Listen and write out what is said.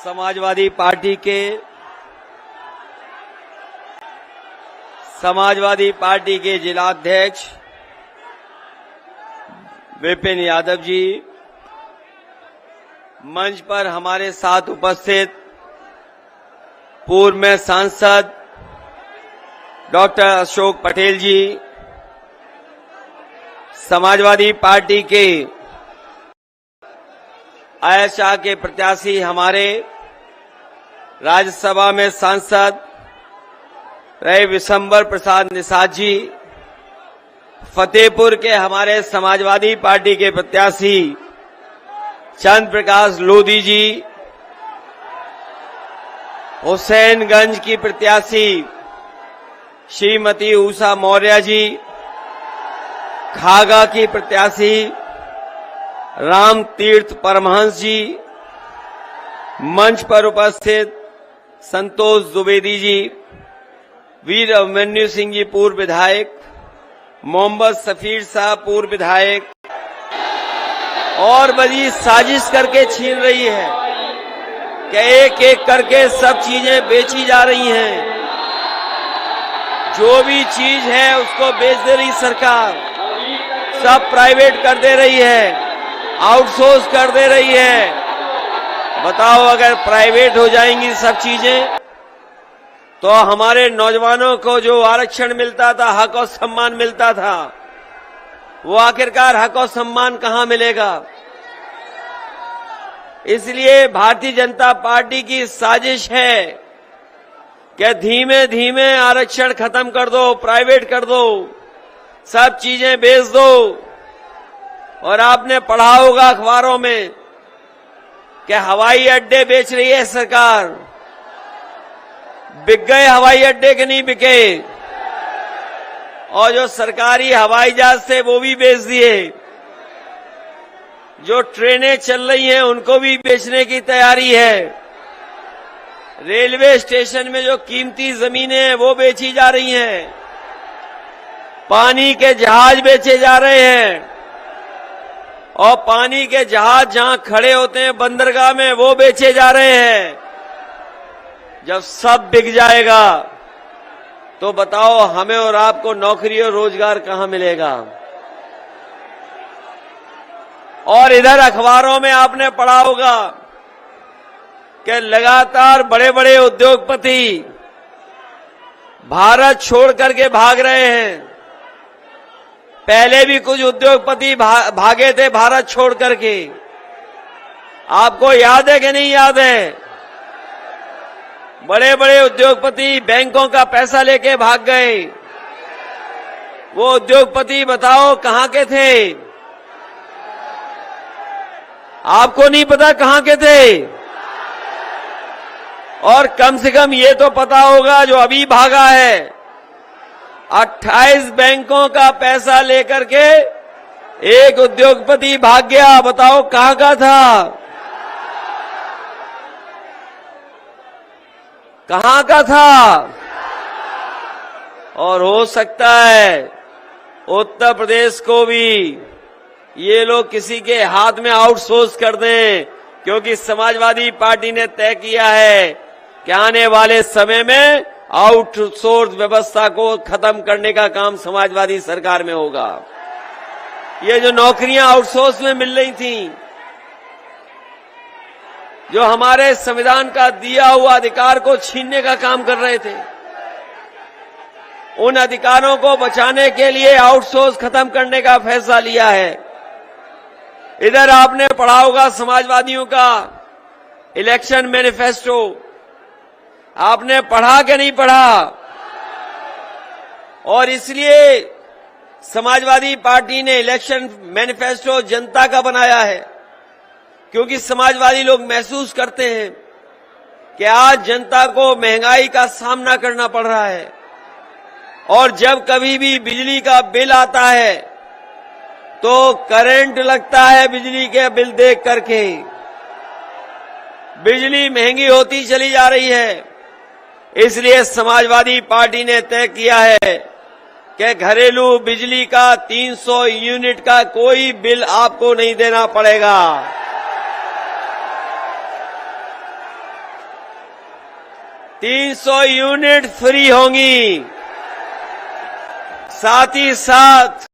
Samajwadi party के जिलाध्यक्ष विपिन यादव जी, मंच पर हमारे साथ उपस्थित पूर्व में सांसद डॉक्टर अशोक पटेल जी, समाजवादी पार्टी के आयशा के प्रत्याशी हमारे राज्यसभा में सांसद रहे विशंबर प्रसाद निषाद जी, फतेहपुर के हमारे समाजवादी पार्टी के प्रत्याशी चंद्र प्रकाश लोधी जी, हुसैनगंज की प्रत्याशी श्रीमती उषा मौर्य जी, खागा की प्रत्याशी राम तीर्थ परमहंस जी, मंच पर उपस्थित संतोष द्विवेदी जी, वीर अभिमन्यु सिंह जी पूर्व विधायक, मोहम्मद सफीर साहब पूर्व विधायक, और बड़ी साजिश करके छीन रही है कि एक एक करके सब चीजें बेची जा रही हैं। जो भी चीज है उसको बेच दे रही सरकार, सब प्राइवेट कर दे रही है, आउटसोर्स कर दे रही है। बताओ, अगर प्राइवेट हो जाएंगी सब चीजें तो हमारे नौजवानों को जो आरक्षण मिलता था, हक और सम्मान मिलता था, वो आखिरकार हक और सम्मान कहां मिलेगा? इसलिए भारतीय जनता पार्टी की साजिश है कि धीमे धीमे आरक्षण खत्म कर दो, प्राइवेट कर दो, सब चीजें बेच दो। और आपने पढ़ा होगा अखबारों में कि हवाई अड्डे बेच रही है सरकार। बिक गए हवाई अड्डे के नहीं बिके, और जो सरकारी हवाई जहाज थे वो भी बेच दिए। जो ट्रेनें चल रही हैं उनको भी बेचने की तैयारी है। रेलवे स्टेशन में जो कीमती जमीनें हैं वो बेची जा रही हैं। पानी के जहाज बेचे जा रहे हैं, और पानी के जहाज जहां खड़े होते हैं बंदरगाह में वो बेचे जा रहे हैं। जब सब बिक जाएगा तो बताओ हमें और आपको नौकरी और रोजगार कहां मिलेगा? और इधर अखबारों में आपने पढ़ा होगा कि लगातार बड़े बड़े उद्योगपति भारत छोड़ करके भाग रहे हैं। पहले भी कुछ उद्योगपति भागे थे भारत छोड़ करके, आपको याद है कि नहीं याद है? बड़े बड़े उद्योगपति बैंकों का पैसा लेके भाग गए। वो उद्योगपति बताओ कहां के थे? आपको नहीं पता कहां के थे? और कम से कम ये तो पता होगा जो अभी भागा है, 28 बैंकों का पैसा लेकर के एक उद्योगपति भाग गया। बताओ कहां का था? कहां का था? और हो सकता है उत्तर प्रदेश को भी ये लोग किसी के हाथ में आउटसोर्स कर दें, क्योंकि समाजवादी पार्टी ने तय किया है कि आने वाले समय में आउटसोर्स व्यवस्था को खत्म करने का काम समाजवादी सरकार में होगा। ये जो नौकरियां आउटसोर्स में मिल रही थीं, जो हमारे संविधान का दिया हुआ अधिकार को छीनने का काम कर रहे थे, उन अधिकारों को बचाने के लिए आउटसोर्स खत्म करने का फैसला लिया है। इधर आपने पढ़ा होगा समाजवादियों का इलेक्शन मैनिफेस्टो। आपने पढ़ा कि नहीं पढ़ा? और इसलिए समाजवादी पार्टी ने इलेक्शन मैनिफेस्टो जनता का बनाया है, क्योंकि समाजवादी लोग महसूस करते हैं कि आज जनता को महंगाई का सामना करना पड़ रहा है, और जब कभी भी बिजली का बिल आता है तो करंट लगता है बिजली के बिल देख करके। बिजली महंगी होती चली जा रही है। इसलिए समाजवादी पार्टी ने तय किया है कि घरेलू बिजली का 300 यूनिट का कोई बिल आपको नहीं देना पड़ेगा। 300 यूनिट फ्री होंगी। साथ ही साथ